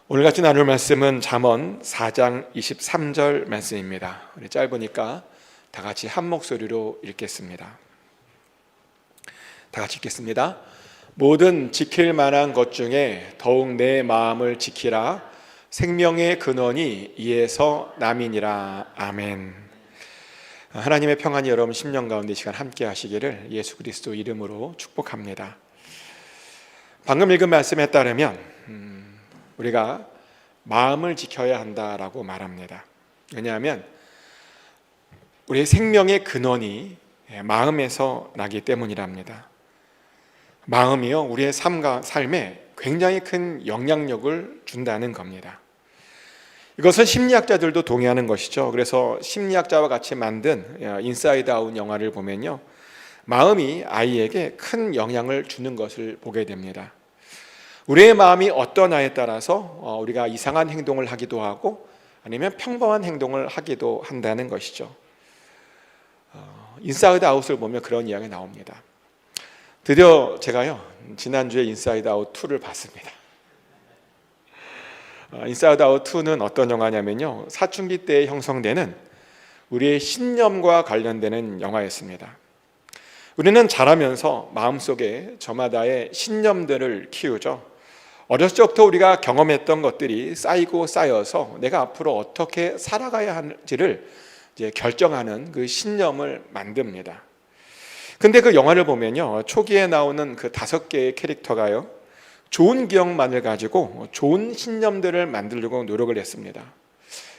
오늘 같이 나눌 말씀은 잠언 4장 23절 말씀입니다. 우리 짧으니까 다 같이 한 목소리로 읽겠습니다. 다 같이 읽겠습니다. 모든 지킬 만한 것 중에 더욱 내 마음을 지키라. 생명의 근원이 이에서 남이니라. 아멘. 하나님의 평안이 여러분 심령 가운데 이 시간 함께 하시기를 예수 그리스도 이름으로 축복합니다. 방금 읽은 말씀에 따르면 우리가 마음을 지켜야 한다라고 말합니다. 왜냐하면 우리의 생명의 근원이 마음에서 나기 때문이랍니다. 마음이요, 우리의 삶에 굉장히 큰 영향력을 준다는 겁니다. 이것은 심리학자들도 동의하는 것이죠. 그래서 심리학자와 같이 만든 인사이드 아웃 영화를 보면요, 마음이 아이에게 큰 영향을 주는 것을 보게 됩니다. 우리의 마음이 어떠냐에 따라서 우리가 이상한 행동을 하기도 하고 아니면 평범한 행동을 하기도 한다는 것이죠. 인사이드 아웃을 보면 그런 이야기가 나옵니다. 드디어 제가요, 지난주에 인사이드 아웃 2를 봤습니다. 인사이드 아웃 2는 어떤 영화냐면요, 사춘기 때 형성되는 우리의 신념과 관련되는 영화였습니다. 우리는 자라면서 마음속에 저마다의 신념들을 키우죠. 어렸을 적부터 우리가 경험했던 것들이 쌓이고 쌓여서 내가 앞으로 어떻게 살아가야 하는지를 이제 결정하는 그 신념을 만듭니다. 근데 그 영화를 보면요, 초기에 나오는 그 5개의 캐릭터가요, 좋은 기억만을 가지고 좋은 신념들을 만들려고 노력을 했습니다.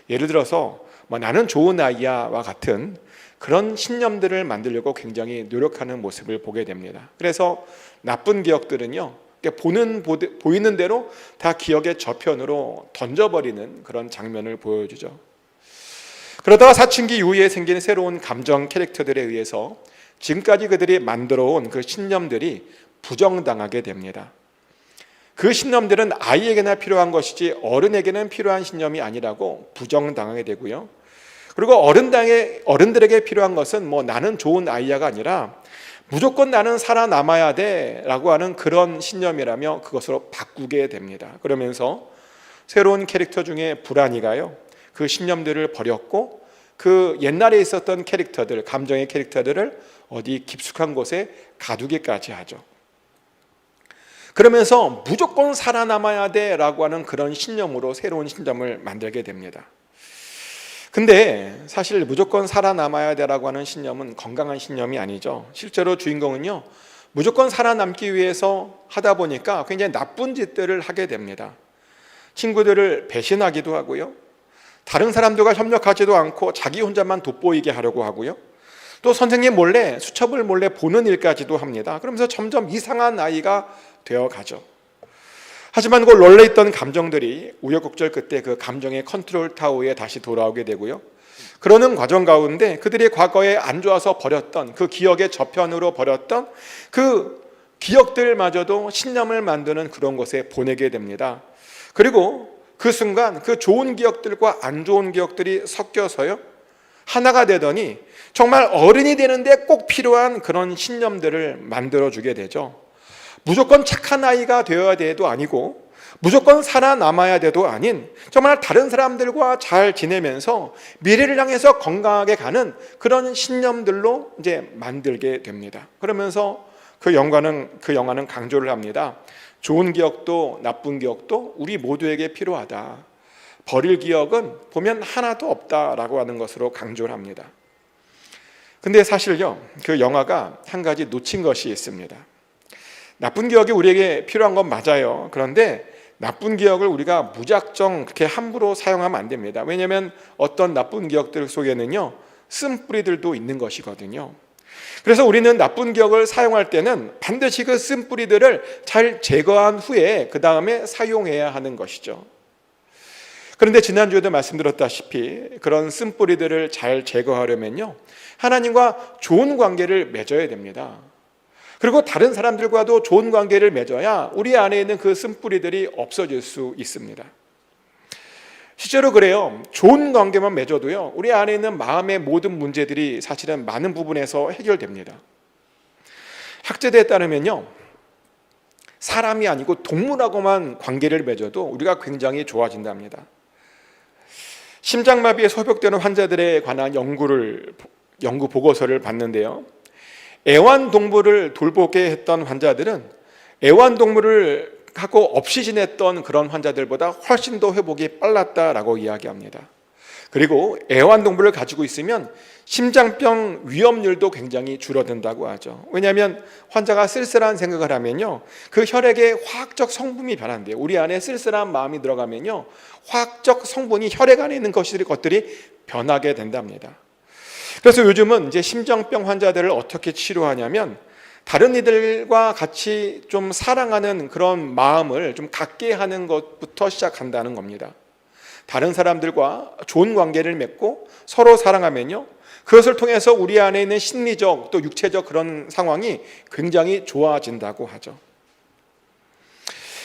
예를 들어서 나는 좋은 아이야와 같은 그런 신념들을 만들려고 굉장히 노력하는 모습을 보게 됩니다. 그래서 나쁜 기억들은요, 보이는 대로 다 기억의 저편으로 던져버리는 그런 장면을 보여주죠. 그러다가 사춘기 이후에 생긴 새로운 감정 캐릭터들에 의해서 지금까지 그들이 만들어온 그 신념들이 부정당하게 됩니다. 그 신념들은 아이에게나 필요한 것이지 어른에게는 필요한 신념이 아니라고 부정당하게 되고요. 그리고 어른들에게 필요한 것은 나는 좋은 아이야가 아니라 무조건 나는 살아남아야 돼 라고 하는 그런 신념이라며 그것으로 바꾸게 됩니다. 그러면서 새로운 캐릭터 중에 불안이가요, 그 신념들을 버렸고 그 옛날에 있었던 캐릭터들, 감정의 캐릭터들을 어디 깊숙한 곳에 가두기까지 하죠. 그러면서 무조건 살아남아야 돼 라고 하는 그런 신념으로 새로운 신념을 만들게 됩니다. 근데 사실 무조건 살아남아야 되라고 하는 신념은 건강한 신념이 아니죠. 실제로 주인공은요, 무조건 살아남기 위해서 하다 보니까 굉장히 나쁜 짓들을 하게 됩니다. 친구들을 배신하기도 하고요, 다른 사람들과 협력하지도 않고 자기 혼자만 돋보이게 하려고 하고요, 또 선생님 몰래, 수첩을 몰래 보는 일까지도 합니다. 그러면서 점점 이상한 아이가 되어가죠. 하지만 그 원래 있던 감정들이 우여곡절 끝에 그 감정의 컨트롤 타워에 다시 돌아오게 되고요, 그러는 과정 가운데 그들이 과거에 안 좋아서 버렸던 그 기억의 저편으로 버렸던 그 기억들마저도 신념을 만드는 그런 곳에 보내게 됩니다. 그리고 그 순간 그 좋은 기억들과 안 좋은 기억들이 섞여서요, 하나가 되더니 정말 어른이 되는데 꼭 필요한 그런 신념들을 만들어주게 되죠. 무조건 착한 아이가 되어야 돼도 아니고 무조건 살아남아야 돼도 아닌, 정말 다른 사람들과 잘 지내면서 미래를 향해서 건강하게 가는 그런 신념들로 이제 만들게 됩니다. 그러면서 그 영화는 강조를 합니다. 좋은 기억도 나쁜 기억도 우리 모두에게 필요하다. 버릴 기억은 보면 하나도 없다라고 하는 것으로 강조를 합니다. 근데 사실요, 그 영화가 한 가지 놓친 것이 있습니다. 나쁜 기억이 우리에게 필요한 건 맞아요. 그런데 나쁜 기억을 우리가 무작정 그렇게 함부로 사용하면 안 됩니다. 왜냐하면 어떤 나쁜 기억들 속에는요, 쓴뿌리들도 있는 것이거든요. 그래서 우리는 나쁜 기억을 사용할 때는 반드시 그 쓴뿌리들을 잘 제거한 후에 그 다음에 사용해야 하는 것이죠. 그런데 지난주에도 말씀드렸다시피 그런 쓴뿌리들을 잘 제거하려면요, 하나님과 좋은 관계를 맺어야 됩니다. 그리고 다른 사람들과도 좋은 관계를 맺어야 우리 안에 있는 그 쓴뿌리들이 없어질 수 있습니다. 실제로 그래요. 좋은 관계만 맺어도요, 우리 안에 있는 마음의 모든 문제들이 사실은 많은 부분에서 해결됩니다. 학자들에 따르면요, 사람이 아니고 동물하고만 관계를 맺어도 우리가 굉장히 좋아진답니다. 심장마비에 소복되는 환자들에 관한 연구 보고서를 봤는데요. 애완동물을 돌보게 했던 환자들은 애완동물을 하고 없이 지냈던 그런 환자들보다 훨씬 더 회복이 빨랐다라고 이야기합니다. 그리고 애완동물을 가지고 있으면 심장병 위험률도 굉장히 줄어든다고 하죠. 왜냐하면 환자가 쓸쓸한 생각을 하면요, 그 혈액의 화학적 성분이 변한대요. 우리 안에 쓸쓸한 마음이 들어가면요, 화학적 성분이 혈액 안에 있는 것들이 변하게 된답니다. 그래서 요즘은 이제 심장병 환자들을 어떻게 치료하냐면 다른 이들과 같이 좀 사랑하는 그런 마음을 좀 갖게 하는 것부터 시작한다는 겁니다. 다른 사람들과 좋은 관계를 맺고 서로 사랑하면요, 그것을 통해서 우리 안에 있는 심리적 또 육체적 그런 상황이 굉장히 좋아진다고 하죠.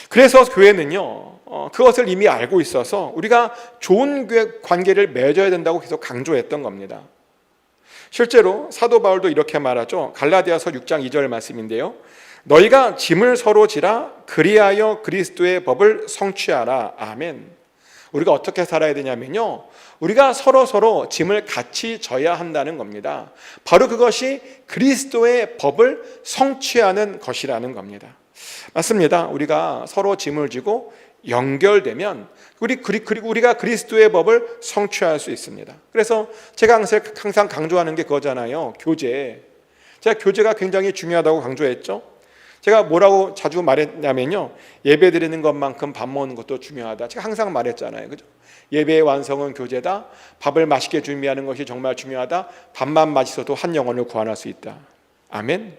그래서 교회는요, 그것을 이미 알고 있어서 우리가 좋은 관계를 맺어야 된다고 계속 강조했던 겁니다. 실제로 사도 바울도 이렇게 말하죠. 갈라디아서 6장 2절 말씀인데요. 너희가 짐을 서로 지라 그리하여 그리스도의 법을 성취하라. 아멘. 우리가 어떻게 살아야 되냐면요, 우리가 서로 짐을 같이 져야 한다는 겁니다. 바로 그것이 그리스도의 법을 성취하는 것이라는 겁니다. 맞습니다. 우리가 서로 짐을 지고 연결되면 우리가 그리스도의 법을 성취할 수 있습니다. 그래서 제가 항상 강조하는 게 그거잖아요. 교제. 제가 교제가 굉장히 중요하다고 강조했죠. 제가 뭐라고 자주 말했냐면요, 예배 드리는 것만큼 밥 먹는 것도 중요하다. 제가 항상 말했잖아요. 그죠? 예배의 완성은 교제다. 밥을 맛있게 준비하는 것이 정말 중요하다. 밥만 맛있어도 한 영혼을 구원할 수 있다. 아멘.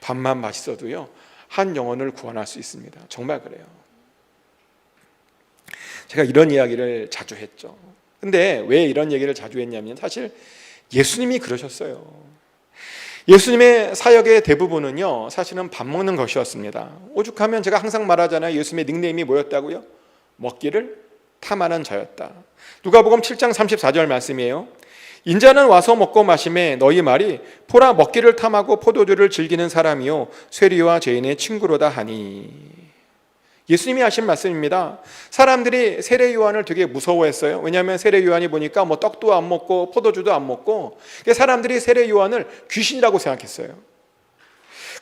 밥만 맛있어도요, 한 영혼을 구원할 수 있습니다. 정말 그래요. 제가 이런 이야기를 자주 했죠. 근데 왜 이런 얘기를 자주 했냐면 사실 예수님이 그러셨어요. 예수님의 사역의 대부분은요, 사실은 밥 먹는 것이었습니다. 오죽하면 제가 항상 말하잖아요. 예수님의 닉네임이 뭐였다고요? 먹기를 탐하는 자였다. 누가복음 7장 34절 말씀이에요. 인자는 와서 먹고 마심에 너희 말이 보라 먹기를 탐하고 포도주를 즐기는 사람이요 쇠리와 죄인의 친구로다 하니. 예수님이 하신 말씀입니다. 사람들이 세례 요한을 되게 무서워했어요. 왜냐하면 세례 요한이 보니까 뭐 떡도 안 먹고 포도주도 안 먹고, 사람들이 세례 요한을 귀신이라고 생각했어요.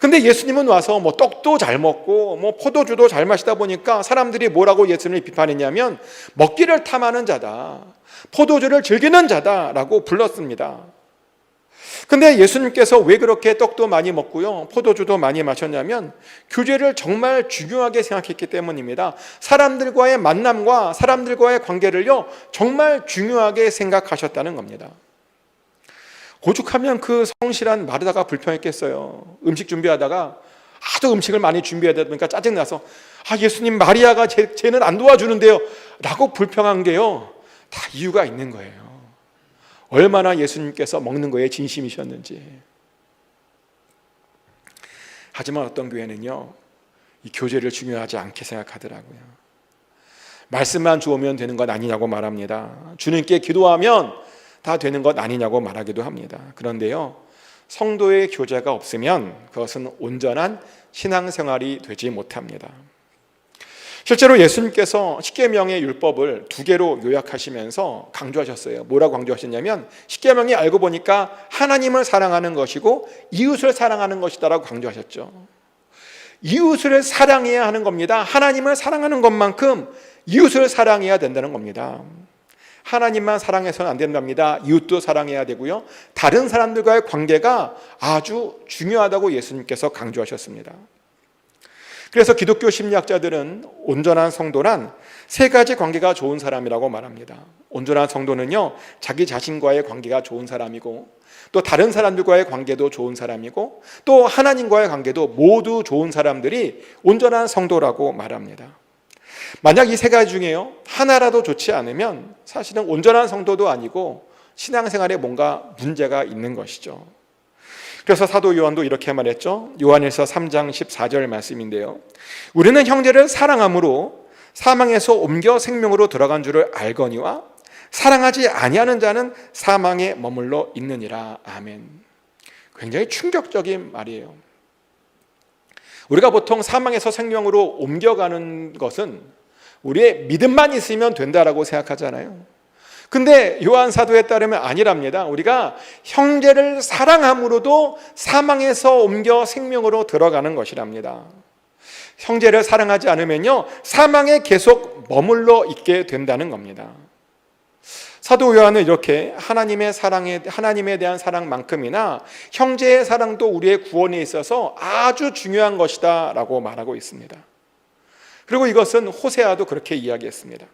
근데 예수님은 와서 뭐 떡도 잘 먹고 뭐 포도주도 잘 마시다 보니까 사람들이 뭐라고 예수님을 비판했냐면 먹기를 탐하는 자다, 포도주를 즐기는 자다라고 불렀습니다. 근데 예수님께서 왜 그렇게 떡도 많이 먹고요, 포도주도 많이 마셨냐면 교제를 정말 중요하게 생각했기 때문입니다. 사람들과의 만남과 사람들과의 관계를요, 정말 중요하게 생각하셨다는 겁니다. 오죽하면 그 성실한 마르다가 불평했겠어요. 음식 준비하다가 하도 음식을 많이 준비하다 보니까 짜증나서 예수님, 마리아가 쟤는 안 도와주는데요 라고 불평한 게요, 다 이유가 있는 거예요. 얼마나 예수님께서 먹는 거에 진심이셨는지. 하지만 어떤 교회는요, 이 교제를 중요하지 않게 생각하더라고요. 말씀만 주오면 되는 것 아니냐고 말합니다. 주님께 기도하면 다 되는 것 아니냐고 말하기도 합니다. 그런데요, 성도의 교제가 없으면 그것은 온전한 신앙생활이 되지 못합니다. 실제로 예수님께서 십계명의 율법을 2개로 요약하시면서 강조하셨어요. 뭐라고 강조하셨냐면 십계명이 알고 보니까 하나님을 사랑하는 것이고 이웃을 사랑하는 것이다라고 강조하셨죠. 이웃을 사랑해야 하는 겁니다. 하나님을 사랑하는 것만큼 이웃을 사랑해야 된다는 겁니다. 하나님만 사랑해서는 안 된답니다. 이웃도 사랑해야 되고요, 다른 사람들과의 관계가 아주 중요하다고 예수님께서 강조하셨습니다. 그래서 기독교 심리학자들은 온전한 성도란 3가지 관계가 좋은 사람이라고 말합니다. 온전한 성도는요, 자기 자신과의 관계가 좋은 사람이고, 또 다른 사람들과의 관계도 좋은 사람이고, 또 하나님과의 관계도 모두 좋은 사람들이 온전한 성도라고 말합니다. 만약 이 3가지 중에요 하나라도 좋지 않으면 사실은 온전한 성도도 아니고 신앙생활에 뭔가 문제가 있는 것이죠. 그래서 사도 요한도 이렇게 말했죠. 요한일서 3장 14절 말씀인데요, 우리는 형제를 사랑함으로 사망에서 옮겨 생명으로 들어간 줄을 알거니와 사랑하지 아니하는 자는 사망에 머물러 있느니라. 아멘. 굉장히 충격적인 말이에요. 우리가 보통 사망에서 생명으로 옮겨가는 것은 우리의 믿음만 있으면 된다라고 생각하잖아요. 근데 요한 사도에 따르면 아니랍니다. 우리가 형제를 사랑함으로도 사망에서 옮겨 생명으로 들어가는 것이랍니다. 형제를 사랑하지 않으면요, 사망에 계속 머물러 있게 된다는 겁니다. 사도 요한은 이렇게 하나님에 대한 사랑만큼이나 형제의 사랑도 우리의 구원에 있어서 아주 중요한 것이다 라고 말하고 있습니다. 그리고 이것은 호세아도 그렇게 이야기했습니다.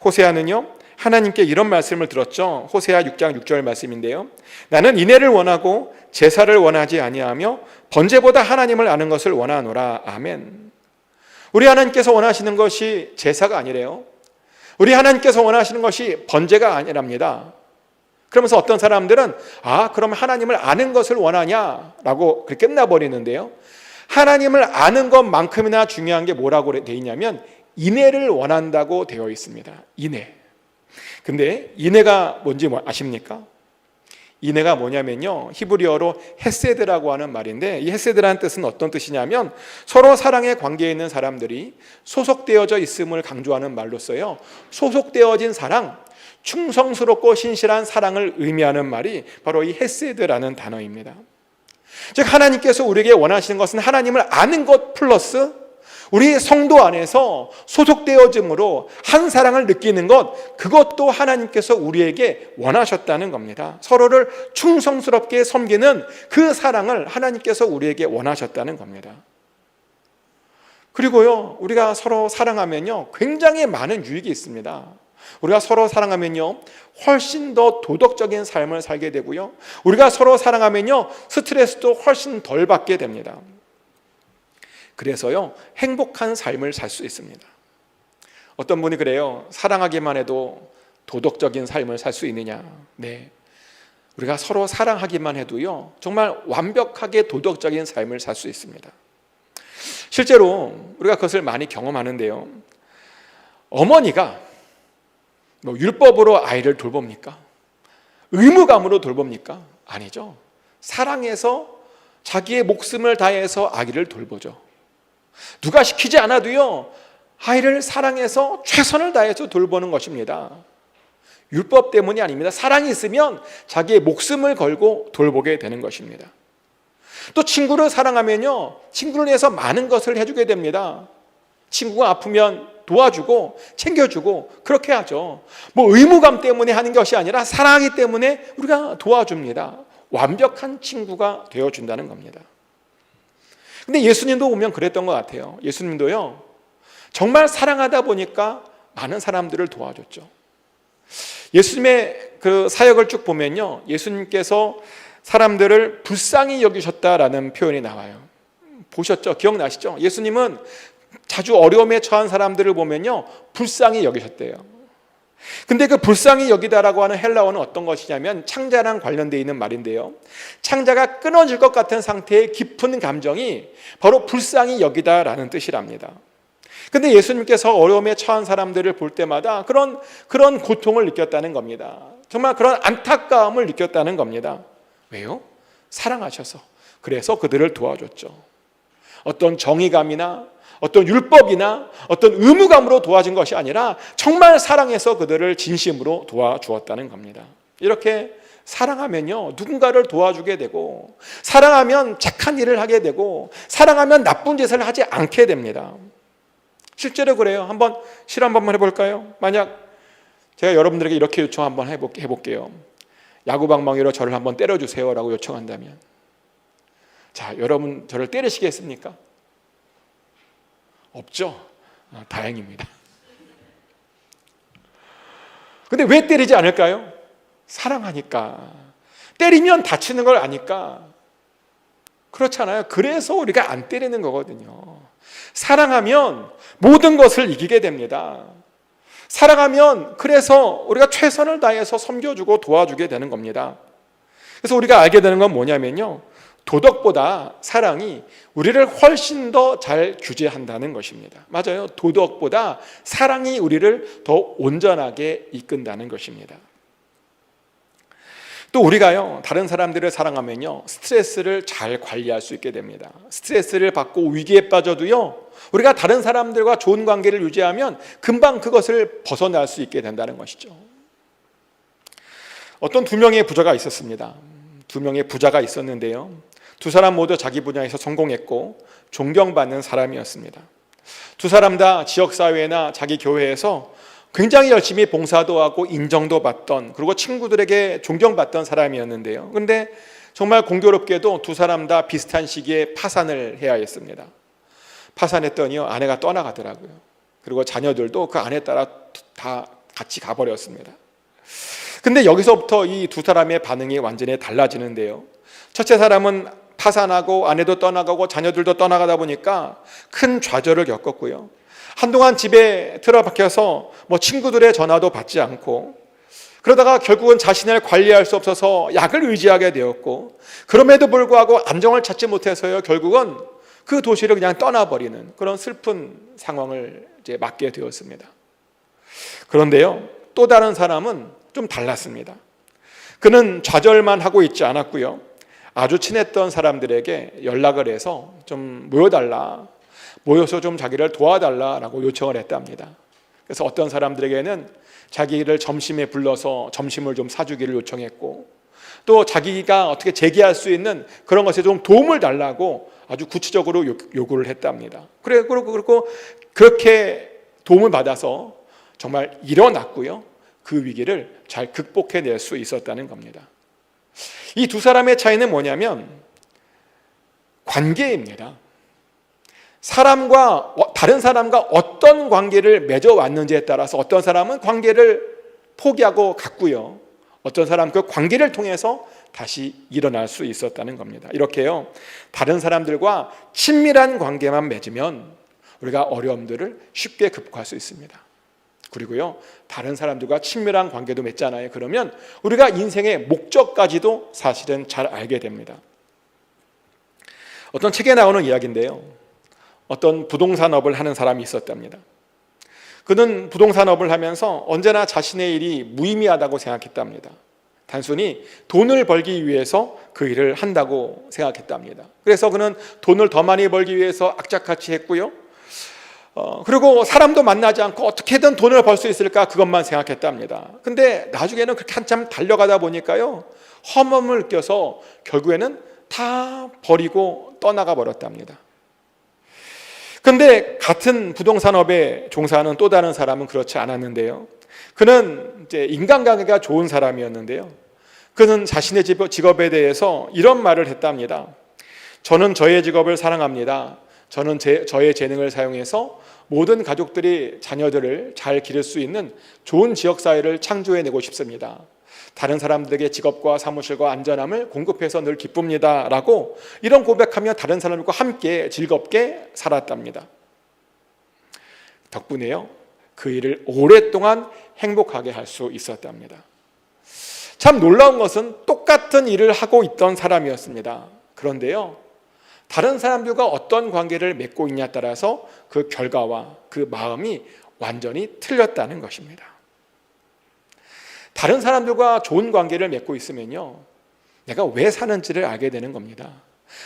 호세아는요, 하나님께 이런 말씀을 들었죠. 호세아 6장 6절 말씀인데요, 나는 인애를 원하고 제사를 원하지 아니하며 번제보다 하나님을 아는 것을 원하노라. 아멘. 우리 하나님께서 원하시는 것이 제사가 아니래요. 우리 하나님께서 원하시는 것이 번제가 아니랍니다. 그러면서 어떤 사람들은 그럼 하나님을 아는 것을 원하냐라고 그렇게 끝나버리는데요, 하나님을 아는 것만큼이나 중요한 게 뭐라고 되어 있냐면 인애를 원한다고 되어 있습니다. 인애. 근데 인애가 뭔지 아십니까? 인애가 뭐냐면요, 히브리어로 헤세드라고 하는 말인데, 이 헤세드라는 뜻은 어떤 뜻이냐면 서로 사랑의 관계에 있는 사람들이 소속되어져 있음을 강조하는 말로써요, 소속되어진 사랑, 충성스럽고 신실한 사랑을 의미하는 말이 바로 이 헤세드라는 단어입니다. 즉 하나님께서 우리에게 원하시는 것은 하나님을 아는 것 플러스 우리 성도 안에서 소속되어짐으로 한 사랑을 느끼는 것, 그것도 하나님께서 우리에게 원하셨다는 겁니다. 서로를 충성스럽게 섬기는 그 사랑을 하나님께서 우리에게 원하셨다는 겁니다. 그리고요, 우리가 서로 사랑하면요, 굉장히 많은 유익이 있습니다. 우리가 서로 사랑하면요, 훨씬 더 도덕적인 삶을 살게 되고요, 우리가 서로 사랑하면요, 스트레스도 훨씬 덜 받게 됩니다. 그래서요, 행복한 삶을 살 수 있습니다. 어떤 분이 그래요. 사랑하기만 해도 도덕적인 삶을 살 수 있느냐? 네, 우리가 서로 사랑하기만 해도요, 정말 완벽하게 도덕적인 삶을 살 수 있습니다. 실제로 우리가 그것을 많이 경험하는데요, 어머니가 율법으로 아이를 돌봅니까? 의무감으로 돌봅니까? 아니죠. 사랑해서 자기의 목숨을 다해서 아기를 돌보죠. 누가 시키지 않아도요, 아이를 사랑해서 최선을 다해서 돌보는 것입니다. 율법 때문이 아닙니다. 사랑이 있으면 자기의 목숨을 걸고 돌보게 되는 것입니다. 또 친구를 사랑하면요, 친구를 위해서 많은 것을 해주게 됩니다. 친구가 아프면 도와주고 챙겨주고 그렇게 하죠. 의무감 때문에 하는 것이 아니라 사랑하기 때문에 우리가 도와줍니다. 완벽한 친구가 되어준다는 겁니다. 근데 예수님도 보면 그랬던 것 같아요. 예수님도요, 정말 사랑하다 보니까 많은 사람들을 도와줬죠. 예수님의 그 사역을 쭉 보면요, 예수님께서 사람들을 불쌍히 여기셨다라는 표현이 나와요. 보셨죠? 기억나시죠? 예수님은 자주 어려움에 처한 사람들을 보면요, 불쌍히 여기셨대요. 근데 그 불쌍히 여기다라고 하는 헬라어는 어떤 것이냐면 창자랑 관련되어 있는 말인데요, 창자가 끊어질 것 같은 상태의 깊은 감정이 바로 불쌍히 여기다라는 뜻이랍니다. 근데 예수님께서 어려움에 처한 사람들을 볼 때마다 그런 고통을 느꼈다는 겁니다. 정말 그런 안타까움을 느꼈다는 겁니다. 왜요? 사랑하셔서. 그래서 그들을 도와줬죠. 어떤 정의감이나 어떤 율법이나 어떤 의무감으로 도와준 것이 아니라 정말 사랑해서 그들을 진심으로 도와주었다는 겁니다. 이렇게 사랑하면요, 누군가를 도와주게 되고, 사랑하면 착한 일을 하게 되고, 사랑하면 나쁜 짓을 하지 않게 됩니다. 실제로 그래요. 실험 한번 해볼까요? 만약 제가 여러분들에게 이렇게 요청 한번 해볼게요. 야구방망이로 저를 한번 때려주세요 라고 요청한다면, 자, 여러분 저를 때리시겠습니까? 없죠? 다행입니다. 근데 왜 때리지 않을까요? 사랑하니까. 때리면 다치는 걸 아니까. 그렇잖아요. 그래서 우리가 안 때리는 거거든요. 사랑하면 모든 것을 이기게 됩니다. 사랑하면 그래서 우리가 최선을 다해서 섬겨주고 도와주게 되는 겁니다. 그래서 우리가 알게 되는 건 뭐냐면요, 도덕보다 사랑이 우리를 훨씬 더 잘 규제한다는 것입니다. 맞아요. 도덕보다 사랑이 우리를 더 온전하게 이끈다는 것입니다. 또 우리가요, 다른 사람들을 사랑하면요, 스트레스를 잘 관리할 수 있게 됩니다. 스트레스를 받고 위기에 빠져도요, 우리가 다른 사람들과 좋은 관계를 유지하면 금방 그것을 벗어날 수 있게 된다는 것이죠. 어떤 두 명의 부자가 있었습니다. 두 명의 부자가 있었는데요, 두 사람 모두 자기 분야에서 성공했고 존경받는 사람이었습니다. 두 사람 다 지역사회나 자기 교회에서 굉장히 열심히 봉사도 하고 인정도 받던, 그리고 친구들에게 존경받던 사람이었는데요, 그런데 정말 공교롭게도 두 사람 다 비슷한 시기에 파산을 해야 했습니다. 파산했더니요, 아내가 떠나가더라고요. 그리고 자녀들도 그 아내 따라 다 같이 가버렸습니다. 근데 여기서부터 이 두 사람의 반응이 완전히 달라지는데요, 첫째 사람은 파산하고 아내도 떠나가고 자녀들도 떠나가다 보니까 큰 좌절을 겪었고요, 한동안 집에 틀어박혀서 친구들의 전화도 받지 않고, 그러다가 결국은 자신을 관리할 수 없어서 약을 의지하게 되었고, 그럼에도 불구하고 안정을 찾지 못해서요, 결국은 그 도시를 그냥 떠나버리는 그런 슬픈 상황을 이제 맞게 되었습니다. 그런데요, 또 다른 사람은 좀 달랐습니다. 그는 좌절만 하고 있지 않았고요, 아주 친했던 사람들에게 연락을 해서 좀 모여서 좀 자기를 도와달라라고 요청을 했답니다. 그래서 어떤 사람들에게는 자기를 점심에 불러서 점심을 좀 사주기를 요청했고, 또 자기가 어떻게 재기할 수 있는 그런 것에 좀 도움을 달라고 아주 구체적으로 요구를 했답니다. 그리고 그렇게 도움을 받아서 정말 일어났고요, 그 위기를 잘 극복해낼 수 있었다는 겁니다. 이 두 사람의 차이는 뭐냐면 관계입니다. 다른 사람과 어떤 관계를 맺어왔는지에 따라서 어떤 사람은 관계를 포기하고 갔고요, 어떤 사람은 그 관계를 통해서 다시 일어날 수 있었다는 겁니다. 이렇게요, 다른 사람들과 친밀한 관계만 맺으면 우리가 어려움들을 쉽게 극복할 수 있습니다. 그리고요, 다른 사람들과 친밀한 관계도 맺잖아요. 그러면 우리가 인생의 목적까지도 사실은 잘 알게 됩니다. 어떤 책에 나오는 이야기인데요, 어떤 부동산업을 하는 사람이 있었답니다. 그는 부동산업을 하면서 언제나 자신의 일이 무의미하다고 생각했답니다. 단순히 돈을 벌기 위해서 그 일을 한다고 생각했답니다. 그래서 그는 돈을 더 많이 벌기 위해서 악착같이 했고요, 그리고 사람도 만나지 않고 어떻게든 돈을 벌 수 있을까, 그것만 생각했답니다. 근데 나중에는 그렇게 한참 달려가다 보니까요, 허무함을 느껴서 결국에는 다 버리고 떠나가 버렸답니다. 그런데 같은 부동산업에 종사하는 또 다른 사람은 그렇지 않았는데요, 그는 이제 인간관계가 좋은 사람이었는데요, 그는 자신의 직업에 대해서 이런 말을 했답니다. 저는 저의 직업을 사랑합니다. 저는 저의 재능을 사용해서 모든 가족들이 자녀들을 잘 기를 수 있는 좋은 지역사회를 창조해내고 싶습니다. 다른 사람들에게 직업과 사무실과 안전함을 공급해서 늘 기쁩니다 라고 이런 고백하며 다른 사람들과 함께 즐겁게 살았답니다. 덕분에요, 그 일을 오랫동안 행복하게 할 수 있었답니다. 참 놀라운 것은 똑같은 일을 하고 있던 사람이었습니다. 그런데요, 다른 사람들과 어떤 관계를 맺고 있냐에 따라서 그 결과와 그 마음이 완전히 틀렸다는 것입니다. 다른 사람들과 좋은 관계를 맺고 있으면요, 내가 왜 사는지를 알게 되는 겁니다.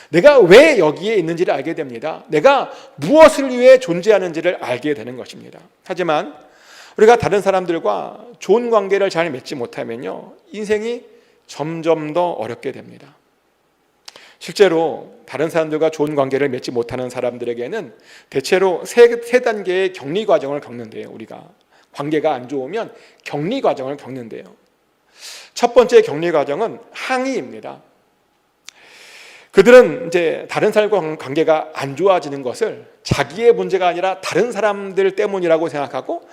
내가 왜 여기에 있는지를 알게 됩니다. 내가 무엇을 위해 존재하는지를 알게 되는 것입니다. 하지만 우리가 다른 사람들과 좋은 관계를 잘 맺지 못하면요, 인생이 점점 더 어렵게 됩니다. 실제로 다른 사람들과 좋은 관계를 맺지 못하는 사람들에게는 대체로 세 단계의 격리 과정을 겪는데요. 우리가 관계가 안 좋으면 격리 과정을 겪는데요. 첫 번째 격리 과정은 항의입니다. 그들은 이제 다른 사람과 관계가 안 좋아지는 것을 자기의 문제가 아니라 다른 사람들 때문이라고 생각하고,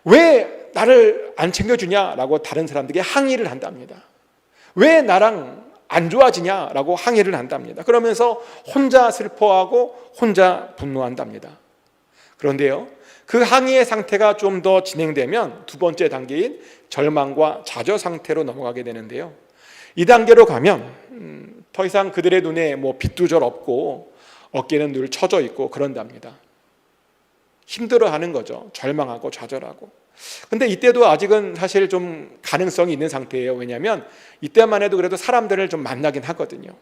왜 나를 안 챙겨주냐라고 다른 사람들에게 항의를 한답니다. 왜 나랑 안 좋아지냐라고 항의를 한답니다. 그러면서 혼자 슬퍼하고 혼자 분노한답니다. 그런데요, 그 항의의 상태가 좀 더 진행되면 두 번째 단계인 절망과 좌절 상태로 넘어가게 되는데요, 이 단계로 가면 더 이상 그들의 눈에 핏두절 없고 어깨는 늘 처져 있고 그런답니다. 힘들어하는 거죠. 절망하고 좌절하고. 근데 이때도 아직은 사실 좀 가능성이 있는 상태예요. 왜냐하면 이때만 해도 그래도 사람들을 좀 만나긴 하거든요.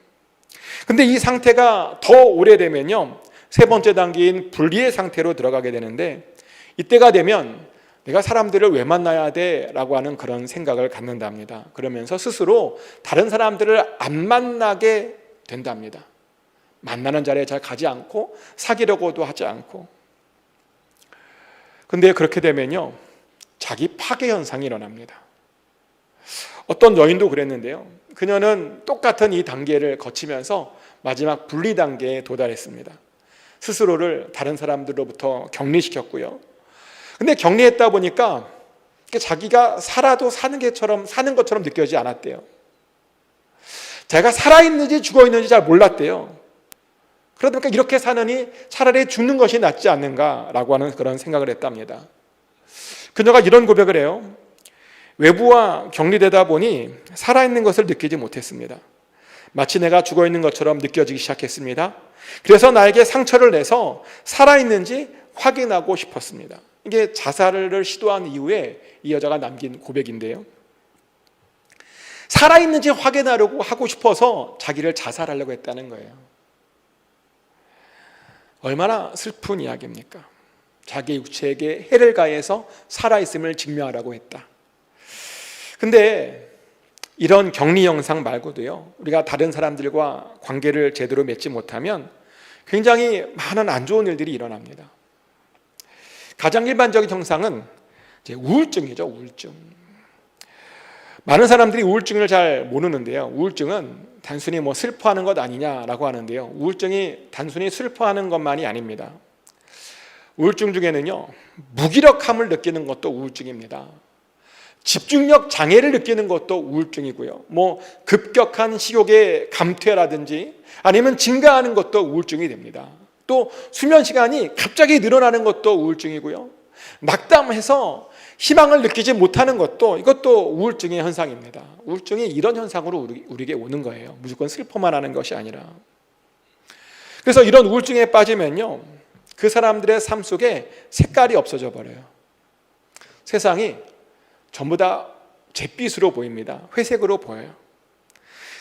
근데 이 상태가 더 오래되면요, 세 번째 단계인 분리의 상태로 들어가게 되는데, 이때가 되면 내가 사람들을 왜 만나야 돼? 라고 하는 그런 생각을 갖는답니다. 그러면서 스스로 다른 사람들을 안 만나게 된답니다. 만나는 자리에 잘 가지 않고 사귀려고도 하지 않고. 근데 그렇게 되면요, 자기 파괴 현상이 일어납니다. 어떤 여인도 그랬는데요, 그녀는 똑같은 이 단계를 거치면서 마지막 분리 단계에 도달했습니다. 스스로를 다른 사람들로부터 격리시켰고요. 근데 격리했다 보니까 자기가 살아도 사는 것처럼 느껴지지 않았대요. 자기가 살아있는지 죽어있는지 잘 몰랐대요. 그러다 보니까 이렇게 사느니 차라리 죽는 것이 낫지 않는가라고 하는 그런 생각을 했답니다. 그녀가 이런 고백을 해요. 외부와 격리되다 보니 살아있는 것을 느끼지 못했습니다. 마치 내가 죽어있는 것처럼 느껴지기 시작했습니다. 그래서 나에게 상처를 내서 살아있는지 확인하고 싶었습니다. 이게 자살을 시도한 이후에 이 여자가 남긴 고백인데요, 살아있는지 확인하려고 하고 싶어서 자기를 자살하려고 했다는 거예요. 얼마나 슬픈 이야기입니까? 자기 육체에게 해를 가해서 살아있음을 증명하라고 했다. 근데 이런 격리 영상 말고도요, 우리가 다른 사람들과 관계를 제대로 맺지 못하면 굉장히 많은 안 좋은 일들이 일어납니다. 가장 일반적인 형상은 이제 우울증이죠. 우울증. 많은 사람들이 우울증을 잘 모르는데요, 우울증은 단순히 슬퍼하는 것 아니냐라고 하는데요, 우울증이 단순히 슬퍼하는 것만이 아닙니다. 우울증 중에는요, 무기력함을 느끼는 것도 우울증입니다. 집중력 장애를 느끼는 것도 우울증이고요, 급격한 식욕의 감퇴라든지 아니면 증가하는 것도 우울증이 됩니다. 또 수면 시간이 갑자기 늘어나는 것도 우울증이고요, 낙담해서 희망을 느끼지 못하는 것도, 이것도 우울증의 현상입니다. 우울증이 이런 현상으로 우리에게 오는 거예요. 무조건 슬퍼만 하는 것이 아니라. 그래서 이런 우울증에 빠지면요, 그 사람들의 삶 속에 색깔이 없어져 버려요. 세상이 전부 다 잿빛으로 보입니다. 회색으로 보여요.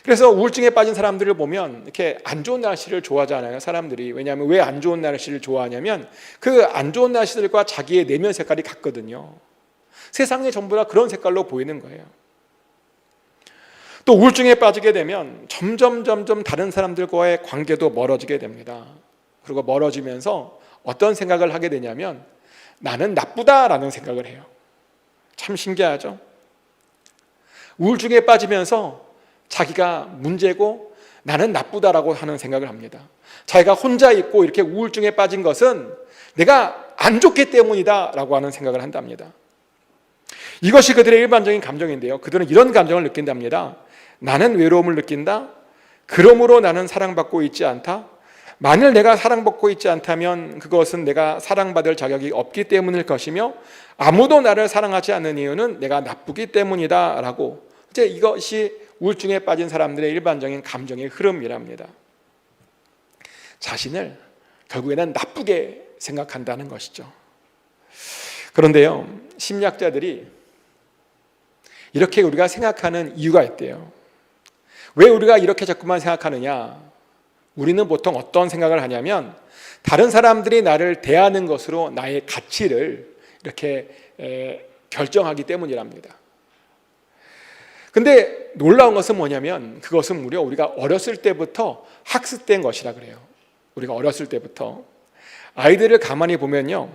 그래서 우울증에 빠진 사람들을 보면 이렇게 안 좋은 날씨를 좋아하잖아요, 사람들이. 왜냐하면 왜 안 좋은 날씨를 좋아하냐면 그 안 좋은 날씨들과 자기의 내면 색깔이 같거든요. 세상에 전부 다 그런 색깔로 보이는 거예요. 또 우울증에 빠지게 되면 점점 다른 사람들과의 관계도 멀어지게 됩니다. 그리고 멀어지면서 어떤 생각을 하게 되냐면 나는 나쁘다라는 생각을 해요. 참 신기하죠? 우울증에 빠지면서 자기가 문제고 나는 나쁘다라고 하는 생각을 합니다. 자기가 혼자 있고 이렇게 우울증에 빠진 것은 내가 안 좋기 때문이다 라고 하는 생각을 한답니다. 이것이 그들의 일반적인 감정인데요, 그들은 이런 감정을 느낀답니다. 나는 외로움을 느낀다. 그러므로 나는 사랑받고 있지 않다. 만일 내가 사랑받고 있지 않다면 그것은 내가 사랑받을 자격이 없기 때문일 것이며 아무도 나를 사랑하지 않는 이유는 내가 나쁘기 때문이다 라고, 이제 이것이 우울증에 빠진 사람들의 일반적인 감정의 흐름이랍니다. 자신을 결국에는 나쁘게 생각한다는 것이죠. 그런데요, 심리학자들이 이렇게 우리가 생각하는 이유가 있대요. 왜 우리가 이렇게 자꾸만 생각하느냐? 우리는 보통 어떤 생각을 하냐면 다른 사람들이 나를 대하는 것으로 나의 가치를 이렇게 결정하기 때문이랍니다. 근데 놀라운 것은 뭐냐면 그것은 무려 우리가 어렸을 때부터 학습된 것이라 그래요. 우리가 어렸을 때부터 아이들을 가만히 보면요,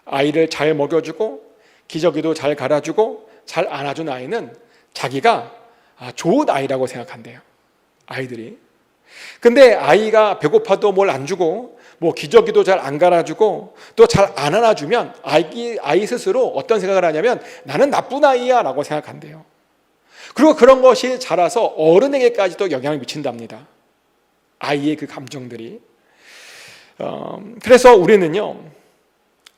아이를 잘 먹여주고 기저귀도 잘 갈아주고 잘 안아준 아이는 자기가 좋은 아이라고 생각한대요, 아이들이. 근데 아이가 배고파도 뭘 안 주고 기저귀도 잘 안 갈아주고 또 잘 안 안아주면 아이 스스로 어떤 생각을 하냐면 나는 나쁜 아이야 라고 생각한대요. 그리고 그런 것이 자라서 어른에게까지도 영향을 미친답니다, 아이의 그 감정들이. 그래서 우리는요,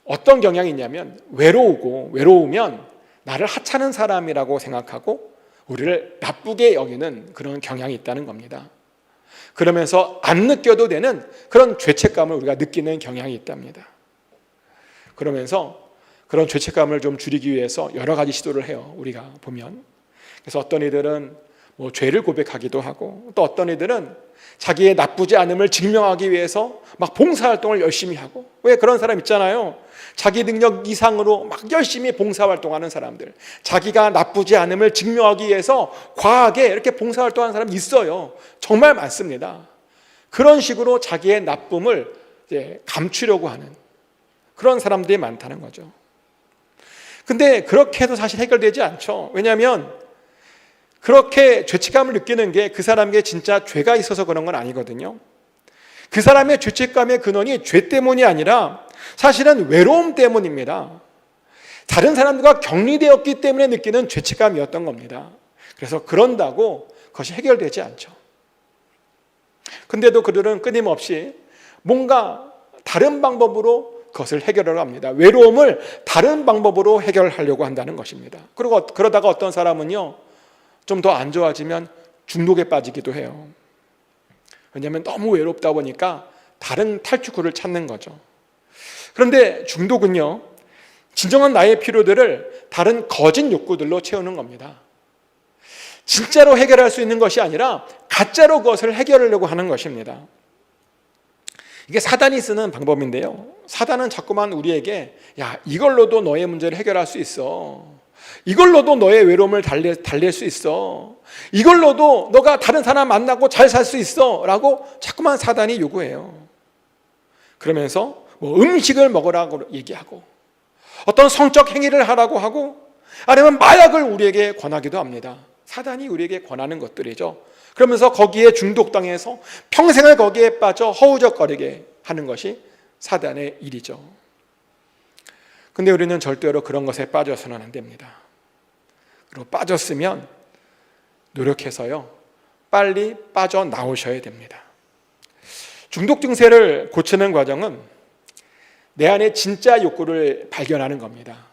어떤 경향이 있냐면 외로우면 나를 하찮은 사람이라고 생각하고 우리를 나쁘게 여기는 그런 경향이 있다는 겁니다. 그러면서 안 느껴도 되는 그런 죄책감을 우리가 느끼는 경향이 있답니다. 그러면서 그런 죄책감을 좀 줄이기 위해서 여러 가지 시도를 해요. 우리가 보면. 그래서 어떤 이들은 뭐 죄를 고백하기도 하고, 또 어떤 이들은 자기의 나쁘지 않음을 증명하기 위해서 막 봉사활동을 열심히 하고. 왜 그런 사람 있잖아요. 자기 능력 이상으로 막 열심히 봉사활동하는 사람들, 자기가 나쁘지 않음을 증명하기 위해서 과하게 이렇게 봉사활동하는 사람이 있어요. 정말 많습니다. 그런 식으로 자기의 나쁨을 이제 감추려고 하는 그런 사람들이 많다는 거죠. 근데 그렇게 해도 사실 해결되지 않죠. 왜냐하면 그렇게 죄책감을 느끼는 게 그 사람에게 진짜 죄가 있어서 그런 건 아니거든요. 그 사람의 죄책감의 근원이 죄 때문이 아니라 사실은 외로움 때문입니다. 다른 사람들과 격리되었기 때문에 느끼는 죄책감이었던 겁니다. 그래서 그런다고 그것이 해결되지 않죠. 근데도 그들은 끊임없이 뭔가 다른 방법으로 그것을 해결하려 합니다. 외로움을 다른 방법으로 해결하려고 한다는 것입니다. 그리고 그러다가 어떤 사람은요, 좀 더 안 좋아지면 중독에 빠지기도 해요. 왜냐하면 너무 외롭다 보니까 다른 탈출구를 찾는 거죠. 그런데 중독은요, 진정한 나의 필요들을 다른 거짓 욕구들로 채우는 겁니다. 진짜로 해결할 수 있는 것이 아니라 가짜로 그것을 해결하려고 하는 것입니다. 이게 사단이 쓰는 방법인데요, 사단은 자꾸만 우리에게 야, 이걸로도 너의 문제를 해결할 수 있어, 이걸로도 너의 외로움을 달랠 수 있어, 이걸로도 너가 다른 사람 만나고 잘 살 수 있어 라고 자꾸만 사단이 요구해요. 그러면서 뭐 음식을 먹으라고 얘기하고, 어떤 성적 행위를 하라고 하고, 아니면 마약을 우리에게 권하기도 합니다. 사단이 우리에게 권하는 것들이죠. 그러면서 거기에 중독당해서 평생을 거기에 빠져 허우적거리게 하는 것이 사단의 일이죠. 근데 우리는 절대로 그런 것에 빠져서는 안 됩니다. 그리고 빠졌으면 노력해서요, 빨리 빠져나오셔야 됩니다. 중독 증세를 고치는 과정은 내 안에 진짜 욕구를 발견하는 겁니다.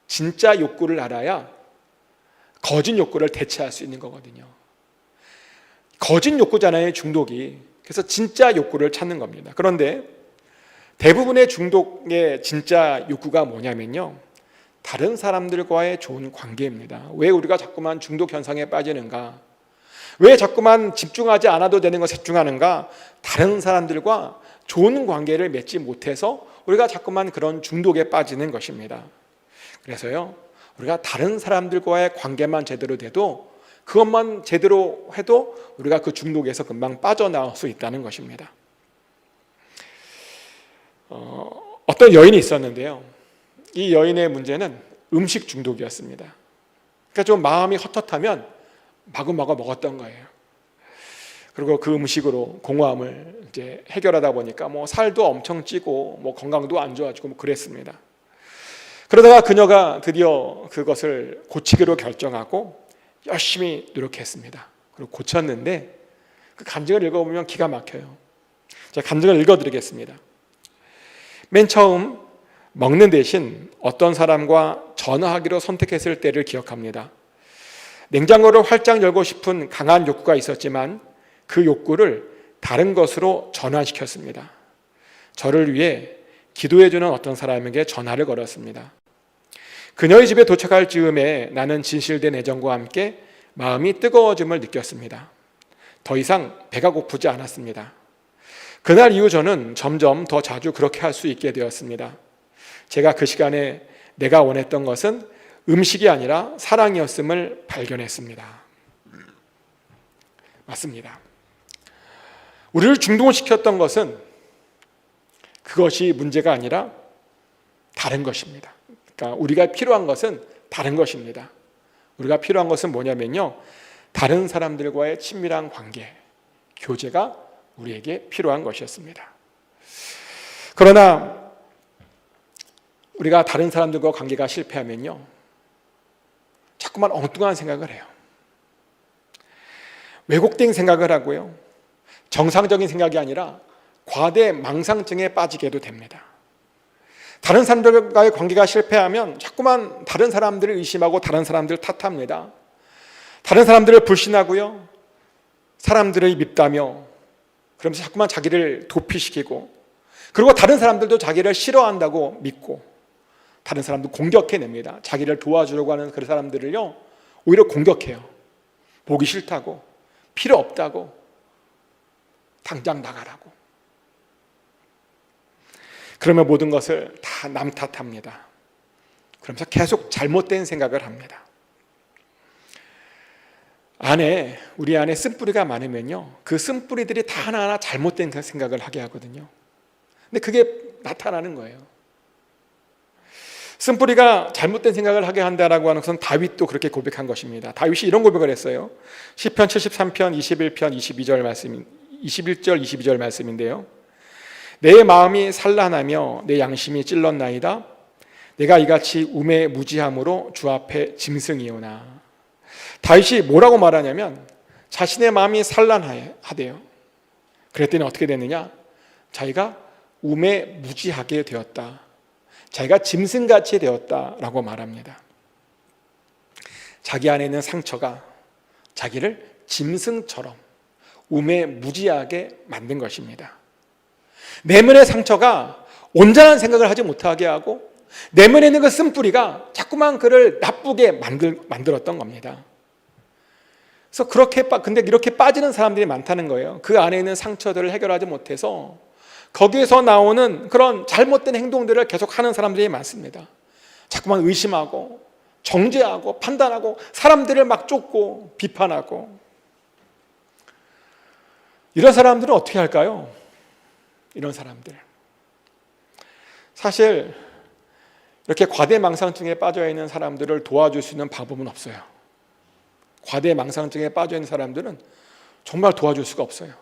진짜 욕구를 알아야 거짓 욕구를 대체할 수 있는 거거든요. 거짓 욕구잖아요, 중독이. 그래서 진짜 욕구를 찾는 겁니다. 그런데 대부분의 중독의 진짜 욕구가 뭐냐면요, 다른 사람들과의 좋은 관계입니다. 왜 우리가 자꾸만 중독 현상에 빠지는가? 왜 자꾸만 집중하지 않아도 되는 것에 집중하는가? 다른 사람들과 좋은 관계를 맺지 못해서 우리가 자꾸만 그런 중독에 빠지는 것입니다. 그래서요, 우리가 다른 사람들과의 관계만 제대로 돼도, 그것만 제대로 해도 우리가 그 중독에서 금방 빠져나올 수 있다는 것입니다. 어떤 여인이 있었는데요, 이 여인의 문제는 음식 중독이었습니다. 그러니까 좀 마음이 헛헛하면 마구마구 먹었던 거예요. 그리고 그 음식으로 공허함을 이제 해결하다 보니까 뭐 살도 엄청 찌고 뭐 건강도 안 좋아지고 뭐 그랬습니다. 그러다가 그녀가 드디어 그것을 고치기로 결정하고 열심히 노력했습니다. 그리고 고쳤는데 그 간증을 읽어보면 기가 막혀요. 제가 간증을 읽어드리겠습니다. 맨 처음 먹는 대신 어떤 사람과 전화하기로 선택했을 때를 기억합니다. 냉장고를 활짝 열고 싶은 강한 욕구가 있었지만 그 욕구를 다른 것으로 전환시켰습니다. 저를 위해 기도해주는 어떤 사람에게 전화를 걸었습니다. 그녀의 집에 도착할 즈음에 나는 진실된 애정과 함께 마음이 뜨거워짐을 느꼈습니다. 더 이상 배가 고프지 않았습니다. 그날 이후 저는 점점 더 자주 그렇게 할 수 있게 되었습니다. 제가 그 시간에 내가 원했던 것은 음식이 아니라 사랑이었음을 발견했습니다. 맞습니다. 우리를 중독시켰던 것은 그것이 문제가 아니라 다른 것입니다. 그러니까 우리가 필요한 것은 다른 것입니다. 우리가 필요한 것은 뭐냐면요, 다른 사람들과의 친밀한 관계, 교제가 우리에게 필요한 것이었습니다. 그러나 우리가 다른 사람들과 관계가 실패하면요, 자꾸만 엉뚱한 생각을 해요. 왜곡된 생각을 하고요, 정상적인 생각이 아니라 과대 망상증에 빠지게도 됩니다. 다른 사람들과의 관계가 실패하면 자꾸만 다른 사람들을 의심하고 다른 사람들을 탓합니다. 다른 사람들을 불신하고요, 사람들을 밉다며, 그러면서 자꾸만 자기를 도피시키고, 그리고 다른 사람들도 자기를 싫어한다고 믿고, 다른 사람도 공격해냅니다. 자기를 도와주려고 하는 그런 사람들을요, 오히려 공격해요. 보기 싫다고, 필요 없다고, 당장 나가라고. 그러면 모든 것을 다 남 탓합니다. 그러면서 계속 잘못된 생각을 합니다. 우리 안에 쓴뿌리가 많으면요, 그 쓴뿌리들이 다 하나하나 잘못된 생각을 하게 하거든요. 근데 그게 나타나는 거예요. 쓴뿌리가 잘못된 생각을 하게 한다라고 하는 것은 다윗도 그렇게 고백한 것입니다. 다윗이 이런 고백을 했어요. 시편 73편 21편 21절 22절 말씀인데요. 내 마음이 산란하며 내 양심이 찔렀나이다. 내가 이같이 우매무지함으로 주 앞에 짐승이오나. 다윗이 뭐라고 말하냐면 자신의 마음이 산란하대요. 그랬더니 어떻게 됐느냐? 자기가 우매무지하게 되었다. 자기가 짐승같이 되었다라고 말합니다. 자기 안에 있는 상처가 자기를 짐승처럼 우매무지하게 만든 것입니다. 내면의 상처가 온전한 생각을 하지 못하게 하고 내면에 있는 그 쓴뿌리가 자꾸만 그를 나쁘게 만들었던 겁니다. 그래서 근데 이렇게 빠지는 사람들이 많다는 거예요. 그 안에 있는 상처들을 해결하지 못해서 거기에서 나오는 그런 잘못된 행동들을 계속 하는 사람들이 많습니다. 자꾸만 의심하고 정죄하고 판단하고 사람들을 막 쫓고 비판하고. 이런 사람들은 어떻게 할까요? 이런 사람들, 사실 이렇게 과대망상증에 빠져있는 사람들을 도와줄 수 있는 방법은 없어요. 과대망상증에 빠져있는 사람들은 정말 도와줄 수가 없어요.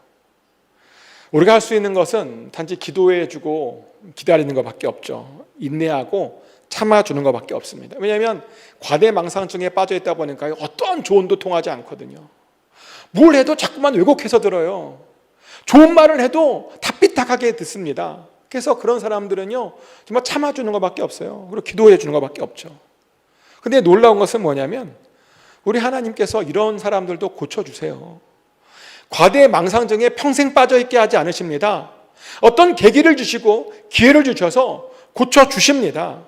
우리가 할 수 있는 것은 단지 기도해주고 기다리는 것밖에 없죠. 인내하고 참아주는 것밖에 없습니다. 왜냐하면 과대망상증에 빠져있다 보니까 어떠한 조언도 통하지 않거든요. 뭘 해도 자꾸만 왜곡해서 들어요. 좋은 말을 해도 다 삐딱하게 듣습니다. 그래서 그런 사람들은요, 정말 참아주는 것밖에 없어요. 그리고 기도해 주는 것밖에 없죠. 근데 놀라운 것은 뭐냐면 우리 하나님께서 이런 사람들도 고쳐주세요. 과대망상증에 평생 빠져있게 하지 않으십니다. 어떤 계기를 주시고 기회를 주셔서 고쳐주십니다.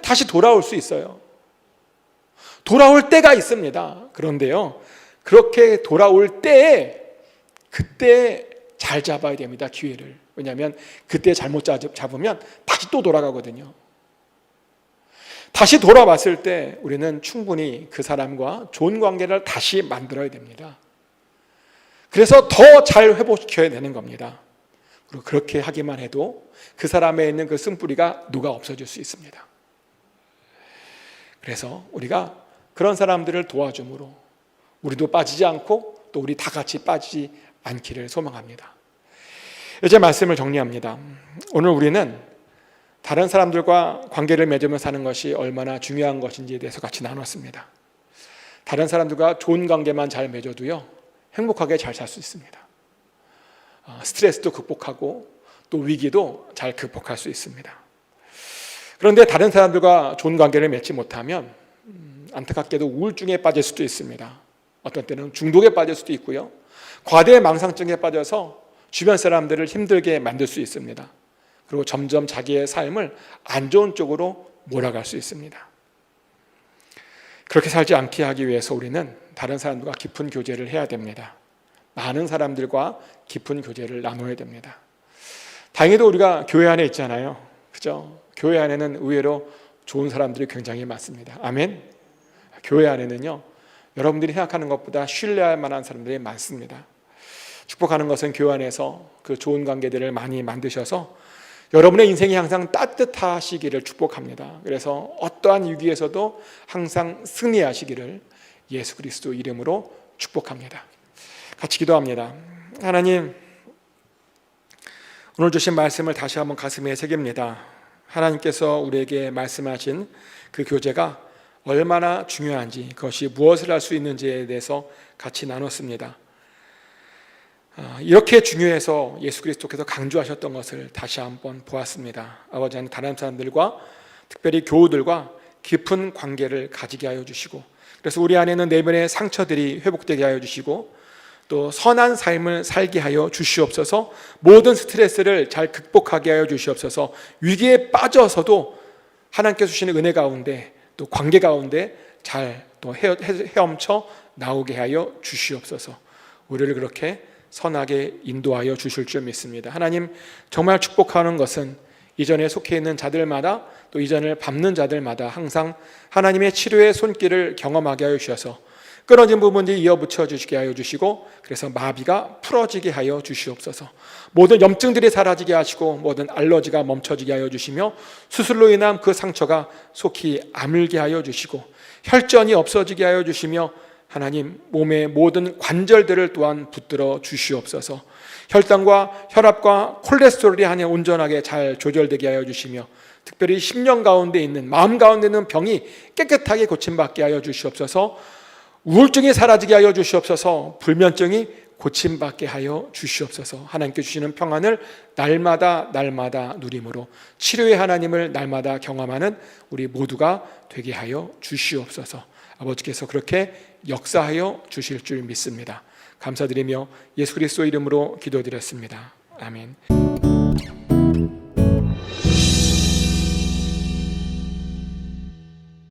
다시 돌아올 수 있어요. 돌아올 때가 있습니다. 그런데요, 그렇게 돌아올 때에 그때 잘 잡아야 됩니다. 기회를. 왜냐하면 그때 잘못 잡으면 다시 또 돌아가거든요. 다시 돌아왔을 때 우리는 충분히 그 사람과 좋은 관계를 다시 만들어야 됩니다. 그래서 더 잘 회복시켜야 되는 겁니다. 그리고 그렇게 하기만 해도 그 사람에 있는 그 쓴뿌리가 녹아 없어질 수 있습니다. 그래서 우리가 그런 사람들을 도와줌으로 우리도 빠지지 않고 또 우리 다 같이 빠지지 않기를 소망합니다. 이제 말씀을 정리합니다. 오늘 우리는 다른 사람들과 관계를 맺으며 사는 것이 얼마나 중요한 것인지에 대해서 같이 나눴습니다. 다른 사람들과 좋은 관계만 잘 맺어도요, 행복하게 잘 살 수 있습니다. 스트레스도 극복하고 또 위기도 잘 극복할 수 있습니다. 그런데 다른 사람들과 좋은 관계를 맺지 못하면 안타깝게도 우울증에 빠질 수도 있습니다. 어떤 때는 중독에 빠질 수도 있고요, 과대망상증에 빠져서 주변 사람들을 힘들게 만들 수 있습니다. 그리고 점점 자기의 삶을 안 좋은 쪽으로 몰아갈 수 있습니다. 그렇게 살지 않게 하기 위해서 우리는 다른 사람들과 깊은 교제를 해야 됩니다. 많은 사람들과 깊은 교제를 나눠야 됩니다. 다행히도 우리가 교회 안에 있잖아요. 그죠? 교회 안에는 의외로 좋은 사람들이 굉장히 많습니다. 아멘. 교회 안에는요, 여러분들이 생각하는 것보다 신뢰할 만한 사람들이 많습니다. 축복하는 것은 교회 안에서 그 좋은 관계들을 많이 만드셔서 여러분의 인생이 항상 따뜻하시기를 축복합니다. 그래서 어떠한 위기에서도 항상 승리하시기를 예수 그리스도 이름으로 축복합니다. 같이 기도합니다. 하나님, 오늘 주신 말씀을 다시 한번 가슴에 새깁니다. 하나님께서 우리에게 말씀하신 그 교제가 얼마나 중요한지, 그것이 무엇을 할 수 있는지에 대해서 같이 나눴습니다. 이렇게 중요해서 예수 그리스도께서 강조하셨던 것을 다시 한번 보았습니다. 아버지 하나님, 다른 사람들과 특별히 교우들과 깊은 관계를 가지게 하여 주시고, 그래서 우리 안에는 내면의 상처들이 회복되게 하여 주시고, 또 선한 삶을 살게 하여 주시옵소서. 모든 스트레스를 잘 극복하게 하여 주시옵소서. 위기에 빠져서도 하나님께서 주시는 은혜 가운데 또 관계 가운데 잘 또 헤엄쳐 나오게 하여 주시옵소서. 우리를 그렇게 선하게 인도하여 주실 줄 믿습니다. 하나님, 정말 축복하는 것은 이전에 속해 있는 자들마다 또 이전을 밟는 자들마다 항상 하나님의 치료의 손길을 경험하게 하여 주셔서 끊어진 부분들이 이어붙여 주시게 하여 주시고, 그래서 마비가 풀어지게 하여 주시옵소서. 모든 염증들이 사라지게 하시고 모든 알러지가 멈춰지게 하여 주시며, 수술로 인한 그 상처가 속히 아물게 하여 주시고, 혈전이 없어지게 하여 주시며, 하나님 몸의 모든 관절들을 또한 붙들어 주시옵소서. 혈당과 혈압과 콜레스테롤이 하나 온전하게 잘 조절되게 하여 주시며, 특별히 심령 가운데 있는, 마음 가운데 있는 병이 깨끗하게 고침받게 하여 주시옵소서. 우울증이 사라지게 하여 주시옵소서. 불면증이 고침받게 하여 주시옵소서. 하나님께 주시는 평안을 날마다 누림으로 치료의 하나님을 날마다 경험하는 우리 모두가 되게 하여 주시옵소서. 아버지께서 그렇게 역사하여 주실 줄 믿습니다. 감사드리며 예수 그리스도 이름으로 기도드렸습니다. 아멘.